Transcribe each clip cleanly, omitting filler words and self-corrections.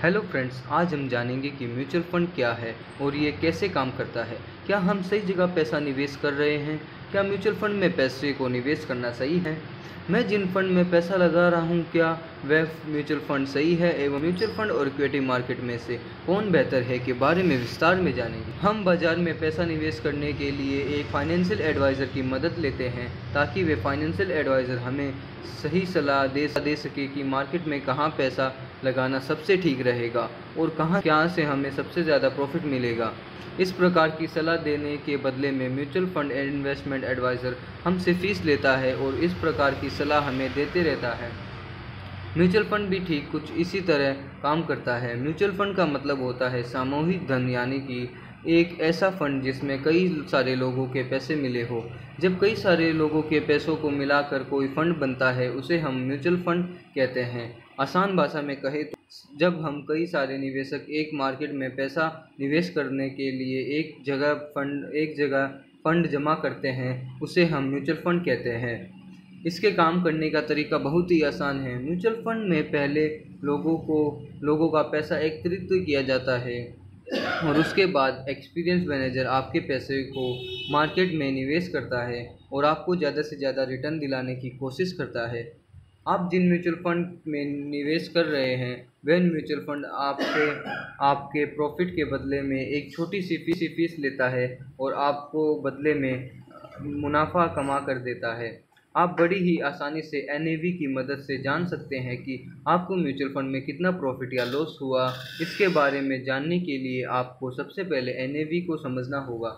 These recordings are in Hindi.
हेलो फ्रेंड्स, आज हम जानेंगे कि म्यूचुअल फंड क्या है और ये कैसे काम करता है। क्या हम सही जगह पैसा निवेश कर रहे हैं? क्या म्यूचुअल फंड में पैसे को निवेश करना सही है? मैं जिन फंड में पैसा लगा रहा हूँ, क्या वह म्यूचुअल फंड सही है एवं म्यूचुअल फंड और इक्विटी मार्केट में से कौन बेहतर है के बारे में विस्तार में जानेंगे। हम बाजार में पैसा निवेश करने के लिए एक फाइनेंशियल एडवाइज़र की मदद लेते हैं ताकि वे फाइनेंशियल एडवाइज़र हमें सही सलाह दे सके कि मार्केट में कहाँ पैसा लगाना सबसे ठीक रहेगा और कहाँ से हमें सबसे ज़्यादा प्रॉफिट मिलेगा। इस प्रकार की सलाह देने के बदले में म्यूचुअल फंड इन्वेस्टमेंट एडवाइज़र हमसे फीस लेता है और इस प्रकार की सलाह हमें देते रहता है। म्यूचुअल फंड भी ठीक कुछ इसी तरह काम करता है। म्यूचुअल फंड का मतलब होता है सामूहिक धन, यानी कि एक ऐसा फंड जिसमें कई सारे लोगों के पैसे मिले हो। जब कई सारे लोगों के पैसों को मिलाकर कोई फंड बनता है उसे हम म्यूचुअल फंड कहते हैं। आसान भाषा में कहें तो जब हम कई सारे निवेशक एक मार्केट में पैसा निवेश करने के लिए एक जगह फंड जमा करते हैं उसे हम म्यूचुअल फंड कहते हैं। इसके काम करने का तरीका बहुत ही आसान है। म्यूचुअल फंड में पहले लोगों का पैसा एकत्रित किया जाता है और उसके बाद एक्सपीरियंस मैनेजर आपके पैसे को मार्केट में निवेश करता है और आपको ज़्यादा से ज़्यादा रिटर्न दिलाने की कोशिश करता है। आप जिन म्यूचुअल फंड में निवेश कर रहे हैं वह म्यूचुअल फंड आपके प्रॉफिट के बदले में एक छोटी सी फीस लेता है और आपको बदले में मुनाफा कमा कर देता है। आप बड़ी ही आसानी से एनएवी की मदद से जान सकते हैं कि आपको म्यूचुअल फंड में कितना प्रॉफिट या लॉस हुआ। इसके बारे में जानने के लिए आपको सबसे पहले एनएवी को समझना होगा।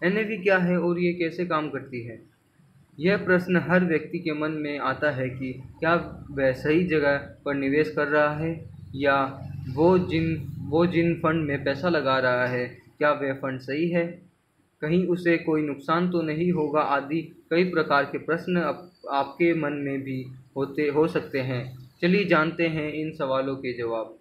एनएवी क्या है और ये कैसे काम करती है? यह प्रश्न हर व्यक्ति के मन में आता है कि क्या वह सही जगह पर निवेश कर रहा है या वो जिन फंड में पैसा लगा रहा है क्या वह फंड सही है, कहीं उसे कोई नुकसान तो नहीं होगा आदि कई प्रकार के प्रश्न आपके मन में भी हो सकते हैं। चलिए जानते हैं इन सवालों के जवाब।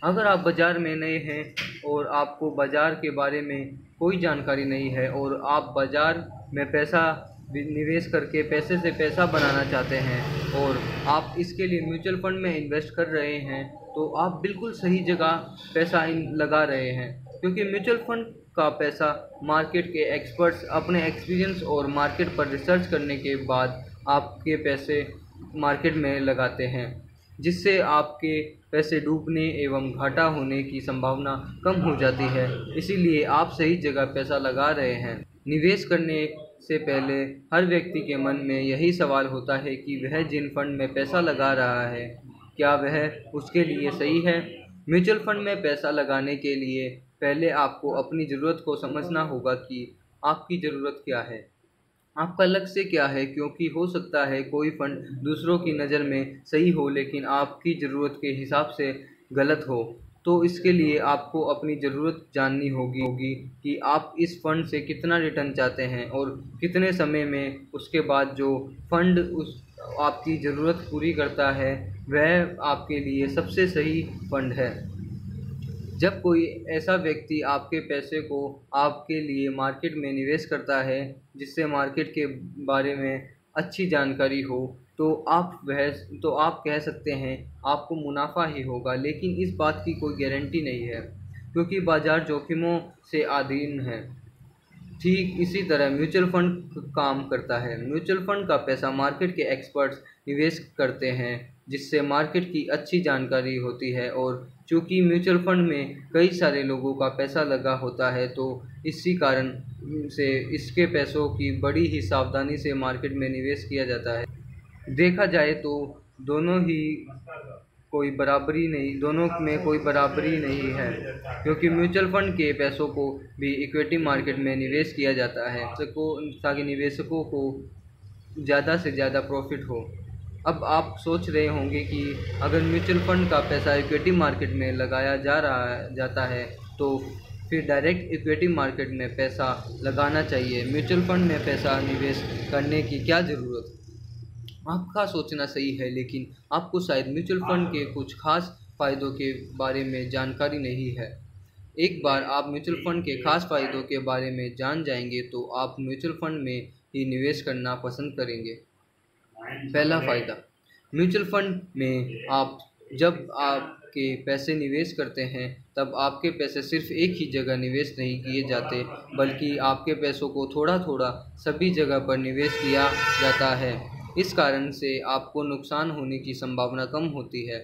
अगर आप बाज़ार में नए हैं और आपको बाज़ार के बारे में कोई जानकारी नहीं है और आप बाज़ार में पैसा निवेश करके पैसे से पैसा बनाना चाहते हैं और आप इसके लिए म्यूचुअल फंड में इन्वेस्ट कर रहे हैं तो आप बिल्कुल सही जगह पैसा लगा रहे हैं, क्योंकि म्यूचुअल फंड का पैसा मार्केट के एक्सपर्ट्स अपने एक्सपीरियंस और मार्केट पर रिसर्च करने के बाद आपके पैसे मार्केट में लगाते हैं, जिससे आपके पैसे डूबने एवं घाटा होने की संभावना कम हो जाती है। इसीलिए आप सही जगह पैसा लगा रहे हैं। निवेश करने से पहले हर व्यक्ति के मन में यही सवाल होता है कि वह जिन फंड में पैसा लगा रहा है क्या वह उसके लिए सही है। म्यूचुअल फंड में पैसा लगाने के लिए पहले आपको अपनी ज़रूरत को समझना होगा कि आपकी ज़रूरत क्या है, आपका लक्ष्य क्या है, क्योंकि हो सकता है कोई फंड दूसरों की नज़र में सही हो लेकिन आपकी ज़रूरत के हिसाब से गलत हो। तो इसके लिए आपको अपनी ज़रूरत जाननी होगी कि आप इस फंड से कितना रिटर्न चाहते हैं और कितने समय में उसके बाद जो फंड उस आपकी ज़रूरत पूरी करता है वह आपके लिए सबसे सही फंड है। जब कोई ऐसा व्यक्ति आपके पैसे को आपके लिए मार्केट में निवेश करता है जिससे मार्केट के बारे में अच्छी जानकारी हो तो आप कह सकते हैं आपको मुनाफा ही होगा, लेकिन इस बात की कोई गारंटी नहीं है क्योंकि बाज़ार जोखिमों से अधीन है। ठीक इसी तरह म्यूचुअल फंड काम करता है। म्यूचुअल फंड का पैसा मार्केट के एक्सपर्ट्स निवेश करते हैं जिससे मार्केट की अच्छी जानकारी होती है और चूँकि म्यूचुअल फंड में कई सारे लोगों का पैसा लगा होता है तो इसी कारण से इसके पैसों की बड़ी ही सावधानी से मार्केट में निवेश किया जाता है। देखा जाए तो दोनों में कोई बराबरी नहीं है, क्योंकि म्यूचुअल फंड के पैसों को भी इक्विटी मार्केट में निवेश किया जाता है ताकि निवेशकों को ज़्यादा से ज़्यादा प्रॉफिट हो। अब आप सोच रहे होंगे कि अगर म्यूचुअल फंड का पैसा इक्विटी मार्केट में लगाया जाता है तो फिर डायरेक्ट इक्विटी मार्केट में पैसा लगाना चाहिए, म्यूचुअल फंड में पैसा निवेश करने की क्या ज़रूरत। आपका सोचना सही है, लेकिन आपको शायद म्यूचुअल फंड के कुछ खास फ़ायदों के बारे में जानकारी नहीं है। एक बार आप म्यूचुअल फंड के खास फ़ायदों के बारे में जान जाएंगे तो आप म्यूचुअल फंड में ही निवेश करना पसंद करेंगे। पहला फ़ायदा, म्यूचुअल फंड में के पैसे निवेश करते हैं तब आपके पैसे सिर्फ एक ही जगह निवेश नहीं किए जाते, बल्कि आपके पैसों को थोड़ा थोड़ा सभी जगह पर निवेश किया जाता है। इस कारण से आपको नुकसान होने की संभावना कम होती है।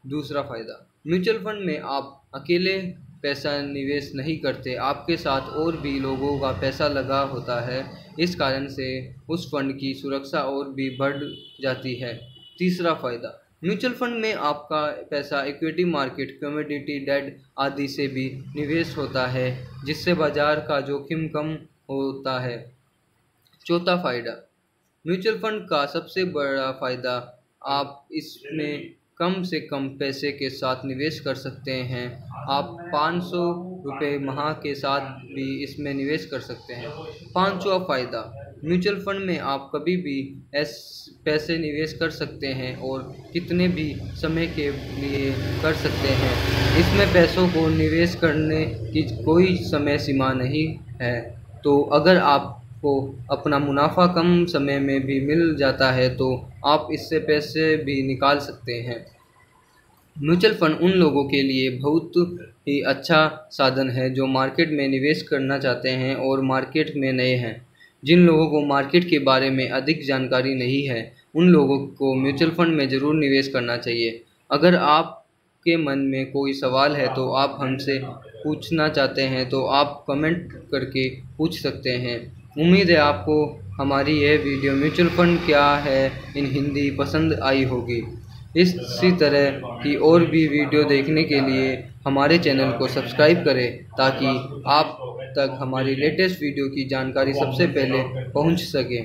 दूसरा फ़ायदा, म्यूचुअल फंड में आप अकेले पैसा निवेश नहीं करते, आपके साथ और भी लोगों का पैसा लगा होता है। इस कारण से उस फंड की सुरक्षा और भी बढ़ जाती है। तीसरा फ़ायदा, म्यूचुअल फंड में आपका पैसा इक्विटी मार्केट, कमोडिटी, डेट आदि से भी निवेश होता है, जिससे बाजार का जोखिम कम होता है। चौथा फ़ायदा, म्यूचुअल फंड का सबसे बड़ा फ़ायदा, आप इसमें कम से कम पैसे के साथ निवेश कर सकते हैं। आप 500 रुपये माह के साथ भी इसमें निवेश कर सकते हैं। पांचवा फ़ायदा, म्यूचुअल फंड में आप कभी भी पैसे निवेश कर सकते हैं और कितने भी समय के लिए कर सकते हैं। इसमें पैसों को निवेश करने की कोई समय सीमा नहीं है। तो अगर आपको अपना मुनाफा कम समय में भी मिल जाता है तो आप इससे पैसे भी निकाल सकते हैं। म्यूचुअल फंड उन लोगों के लिए बहुत ही अच्छा साधन है जो मार्केट में निवेश करना चाहते हैं और मार्केट में नए हैं। जिन लोगों को मार्केट के बारे में अधिक जानकारी नहीं है, उन लोगों को म्यूचुअल फंड में ज़रूर निवेश करना चाहिए। अगर आपके मन में कोई सवाल है तो आप हमसे पूछना चाहते हैं तो आप कमेंट करके पूछ सकते हैं। उम्मीद है आपको हमारी यह वीडियो म्यूचुअल फंड क्या है इन हिंदी पसंद आई होगी। इसी तरह की और भी वीडियो देखने के लिए हमारे चैनल को सब्सक्राइब करें ताकि आप तक हमारी लेटेस्ट वीडियो की जानकारी सबसे पहले पहुंच सके।